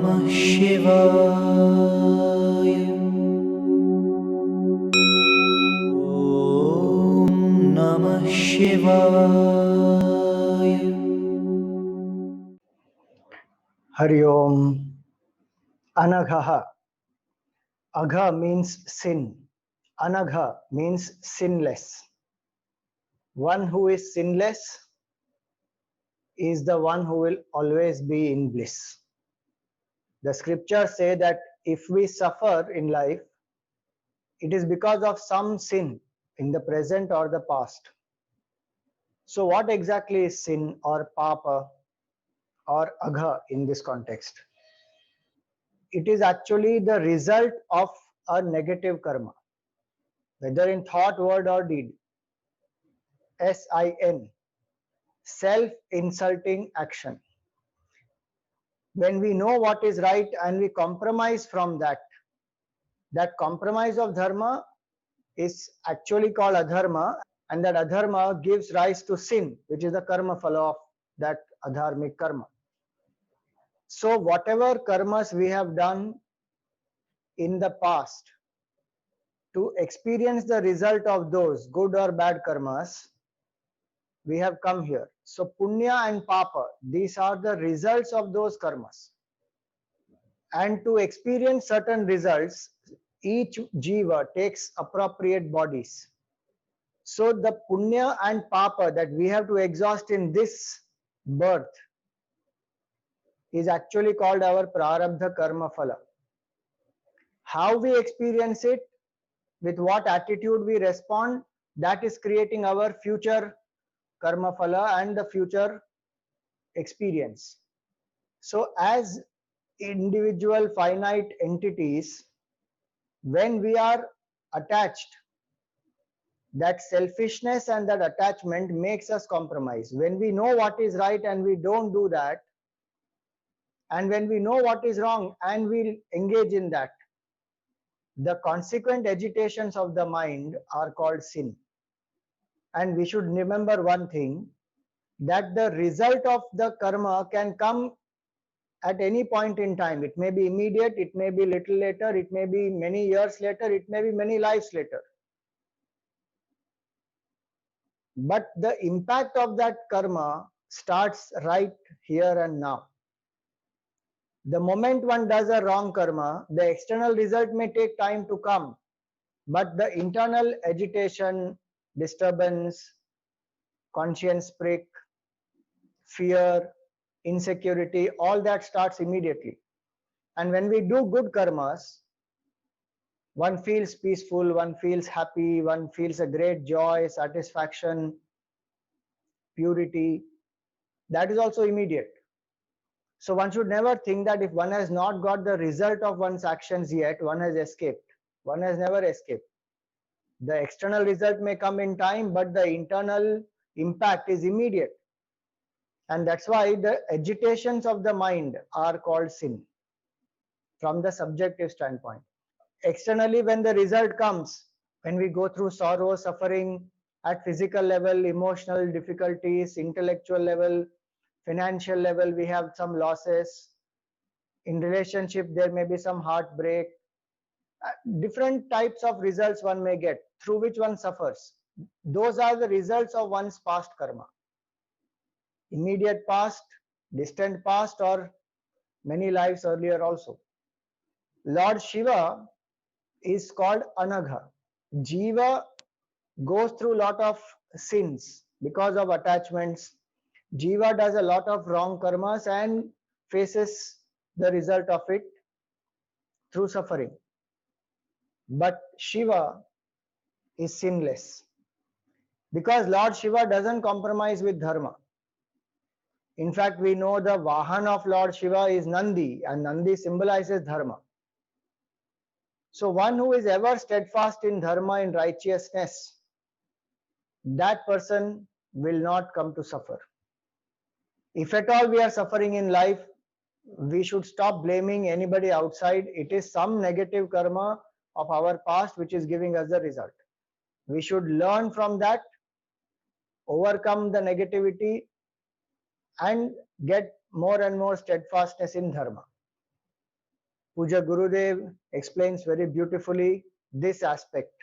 Namah Shivaya. Om Namah Shivaya. Hari Om. Anagha. Agha means sin. Anagha means sinless. One who is sinless is the one who will always be in bliss. The scriptures say that if we suffer in life, it is because of some sin in the present or the past. So what exactly is sin or papa or agha in this context? It is actually the result of a negative karma, whether in thought, word or deed. SIN, self-insulting action. When we know what is right and we compromise from that, that compromise of dharma is actually called adharma, and that adharma gives rise to sin, which is the karma phala of that adharmic karma. So whatever karmas we have done in the past, to experience the result of those good or bad karmas, we have come here. So punya and papa, these are the results of those karmas. And to experience certain results, each jiva takes appropriate bodies. So the punya and papa that we have to exhaust in this birth is actually called our prarabdha karma phala. How we experience it, with what attitude we respond, that is creating our future karma phala and the future experience. So as individual finite entities, when we are attached, that selfishness and that attachment makes us compromise. When we know what is right and we don't do that, and when we know what is wrong and we engage in that, the consequent agitations of the mind are called sin. And we should remember one thing, that the result of the karma can come at any point in time. It may be immediate, it may be little later, it may be many years later, it may be many lives later. But the impact of that karma starts right here and now. The moment one does a wrong karma, the external result may take time to come, but the internal agitation, disturbance, conscience prick, fear, insecurity, all that starts immediately. And when we do good karmas, one feels peaceful, one feels happy, one feels a great joy, satisfaction, purity. That is also immediate. So one should never think that if one has not got the result of one's actions yet, one has escaped. One has never escaped. The external result may come in time, but the internal impact is immediate. And that's why the agitations of the mind are called sin from the subjective standpoint. Externally, when the result comes, when we go through sorrow, suffering at physical level, emotional difficulties, intellectual level, financial level, we have some losses. In relationship, there may be some heartbreak. Different types of results one may get through which one suffers. Those are the results of one's past karma. Immediate past, distant past, or many lives earlier also. Lord Shiva is called Anagha. Jiva goes through a lot of sins because of attachments. Jiva does a lot of wrong karmas and faces the result of it through suffering. But Shiva is sinless because Lord Shiva doesn't compromise with dharma. In fact, we know the Vahan of Lord Shiva is Nandi, and Nandi symbolizes dharma. So one who is ever steadfast in dharma, in righteousness, that person will not come to suffer. If at all we are suffering in life, we should stop blaming anybody outside. It is some negative karma of our past which is giving us the result. We should learn from that, overcome the negativity, and get more and more steadfastness in dharma. Puja Gurudev explains very beautifully this aspect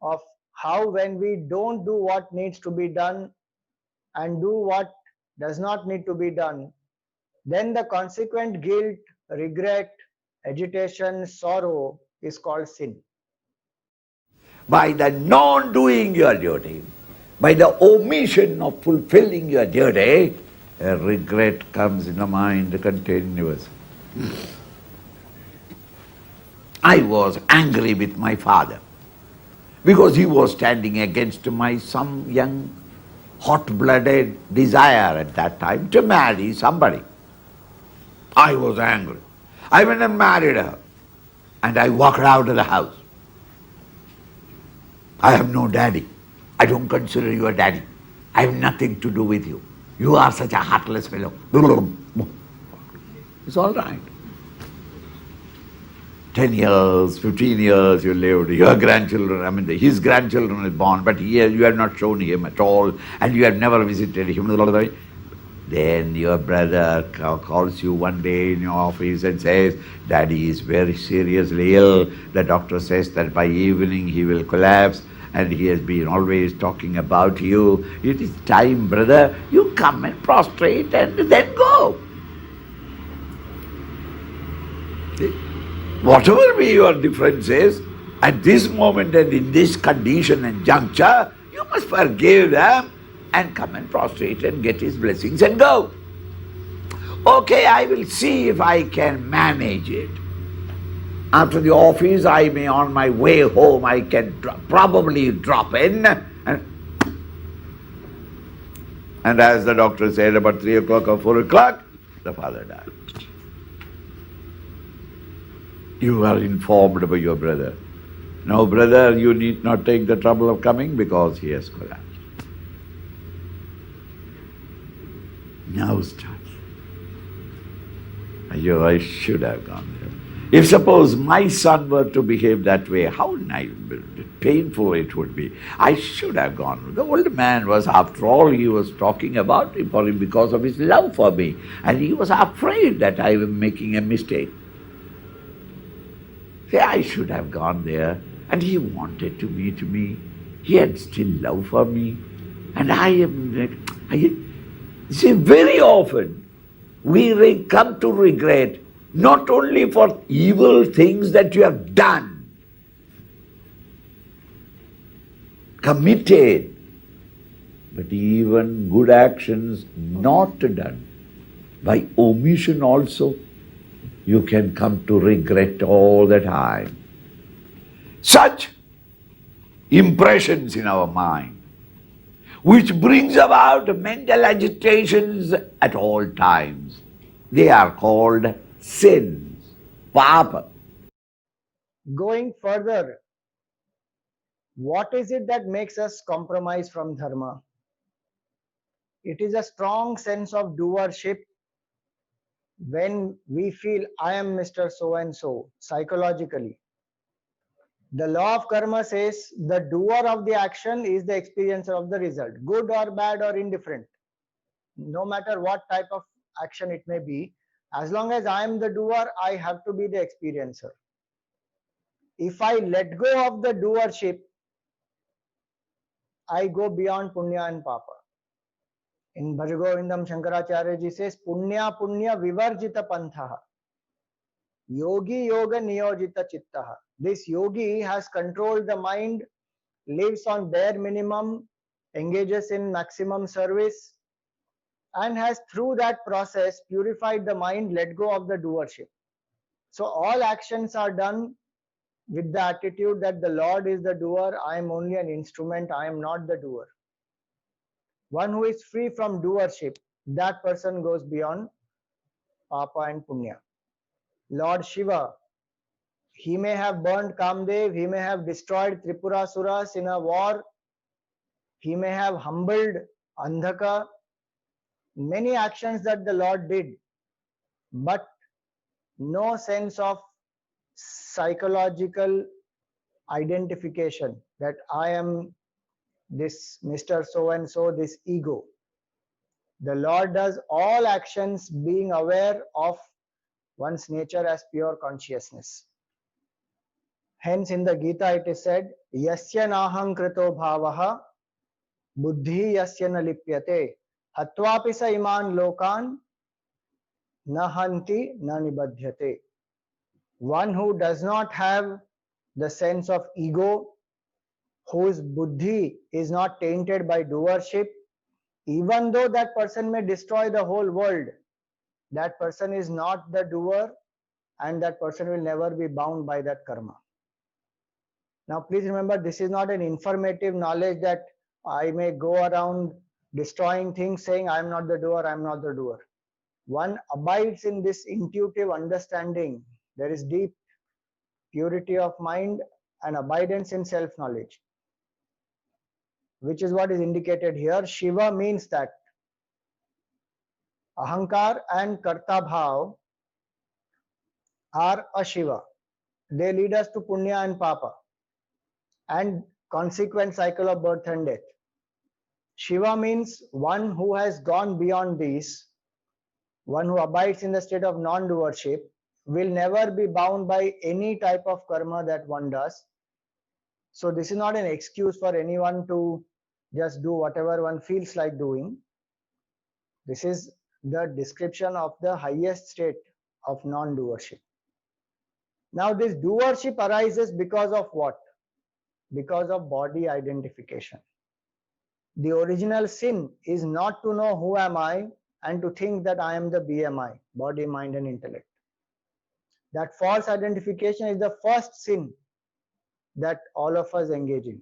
of how when we don't do what needs to be done and do what does not need to be done, then the consequent guilt, regret, agitation, sorrow is called sin. By the non-doing your duty, by the omission of fulfilling your duty, a regret comes in the mind continuously. I was angry with my father because he was standing against my some young hot-blooded desire at that time to marry somebody. I was angry. I went and married her, and I walked out of the house. I have no daddy. I don't consider you a daddy. I have nothing to do with you. You are such a heartless fellow. It's all right. 10 years, 15 years you lived, your grandchildren, his grandchildren is born, but here you have not shown him at all, and you have never visited him. Then your brother calls you one day in your office and says, Daddy is very seriously ill. The doctor says that by evening he will collapse, and he has been always talking about you. It is time, brother, you come and prostrate and then go. See? Whatever be your differences, at this moment and in this condition and juncture, you must forgive them and come and prostrate and get his blessings and go. Okay, I will see if I can manage it. After the office, I may on my way home, I can probably drop in. And as the doctor said, about 3 o'clock or 4 o'clock, the father died. You are informed by your brother. No, brother, you need not take the trouble of coming because he has collapsed. Now starts. I should have gone there. If suppose my son were to behave that way, how painful it would be. I should have gone. The old man was, after all, he was talking about him for him because of his love for me. And he was afraid that I was making a mistake. Say, I should have gone there, and he wanted to meet me. He had still love for me. And see, very often we come to regret not only for evil things that you have done, committed, but even good actions not done. By omission also, you can come to regret all the time. Such impressions in our mind, which brings about mental agitations at all times, they are called sins, papa. Going further, what is it that makes us compromise from dharma? It is a strong sense of doership. When we feel I am Mr. So and so psychologically, the law of karma says the doer of the action is the experiencer of the result, good or bad or indifferent. No matter what type of action it may be, as long as I am the doer, I have to be the experiencer. If I let go of the doership, I go beyond punya and papa. In Bhajagovindam, Shankaracharya ji says, Punya Punya Vivarjita Pantha. Yogi Yoga Niyojita Chittaha. This yogi has controlled the mind, lives on bare minimum, engages in maximum service, and has through that process purified the mind, let go of the doership. So all actions are done with the attitude that the Lord is the doer, I am only an instrument, I am not the doer. One who is free from doership, that person goes beyond papa and punya. Lord Shiva, he may have burned Kamdev, he may have destroyed Tripurasuras in a war, he may have humbled Andhaka, many actions that the Lord did, but no sense of psychological identification that I am this Mr. So and so, this ego. The Lord does all actions being aware of one's nature as pure consciousness. Hence, in the Gita, it is said, Yasya naham krito bhavaha buddhi yasya na lipyate hatvapi sa iman lokan nahanti na nibadhyate. One who does not have the sense of ego, whose buddhi is not tainted by doership, even though that person may destroy the whole world, that person is not the doer and that person will never be bound by that karma. Now, please remember, this is not an informative knowledge that I may go around destroying things saying, I am not the doer, I am not the doer. One abides in this intuitive understanding. There is deep purity of mind and abidance in self-knowledge, which is what is indicated here. Shiva means that Ahankar and Karta Bhav are a Shiva. They lead us to Punya and Papa and consequent cycle of birth and death. Shiva means one who has gone beyond these, one who abides in the state of non-doership, will never be bound by any type of karma that one does. So this is not an excuse for anyone to just do whatever one feels like doing. This is the description of the highest state of non-doership. Now this doership arises because of what? Because of body identification. The original sin is not to know who am I and to think that I am the BMI, body, mind and intellect. That false identification is the first sin that all of us engage in.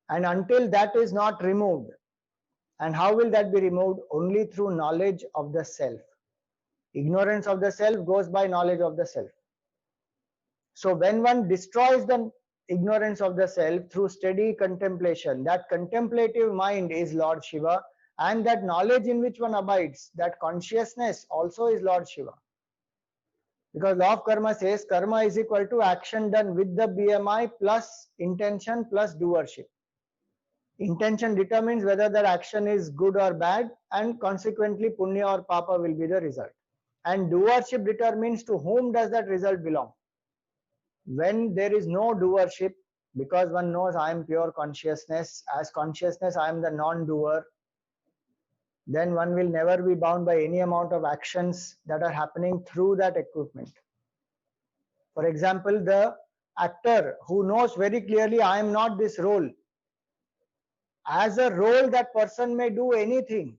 And until that is not removed, and how will that be removed? Only through knowledge of the self. Ignorance of the self goes by knowledge of the self. So when one destroys the ignorance of the self through steady contemplation, that contemplative mind is Lord Shiva, and that knowledge in which one abides, that consciousness also is Lord Shiva. Because law of karma says karma is equal to action done with the BMI plus intention plus doership. Intention determines whether that action is good or bad, and consequently punya or papa will be the result. And doership determines to whom does that result belong. When there is no doership, because one knows I am pure consciousness, as consciousness I am the non-doer, then one will never be bound by any amount of actions that are happening through that equipment. For example, the actor who knows very clearly I am not this role, as a role that person may do anything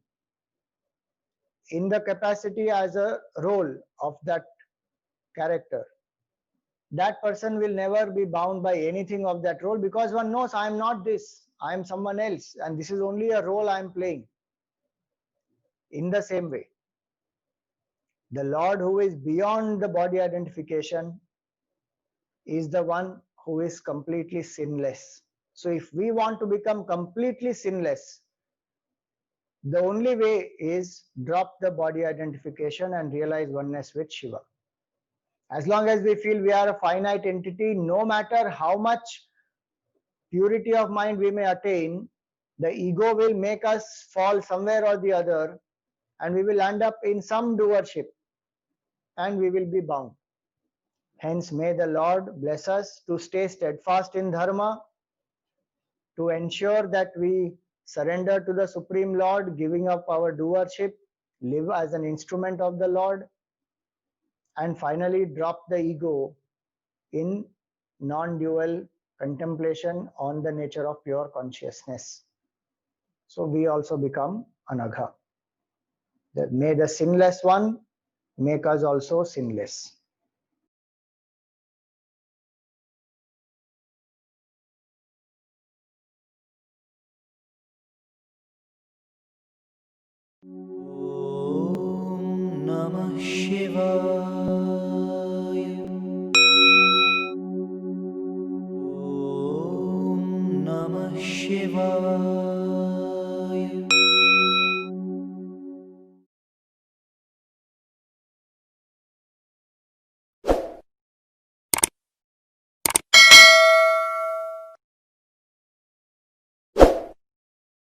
in the capacity as a role of that character. That person will never be bound by anything of that role, because one knows I am not this, I am someone else, and this is only a role I am playing. In the same way, the Lord who is beyond the body identification is the one who is completely sinless. So if we want to become completely sinless, the only way is drop the body identification and realize oneness with Shiva. As long as we feel we are a finite entity, no matter how much purity of mind we may attain, the ego will make us fall somewhere or the other, and we will end up in some doership and we will be bound. Hence, may the Lord bless us to stay steadfast in dharma, to ensure that we surrender to the Supreme Lord, giving up our doership, live as an instrument of the Lord, and finally drop the ego in non-dual contemplation on the nature of pure consciousness. So we also become anagha. May the sinless one make us also sinless. Om Namah Shivaya.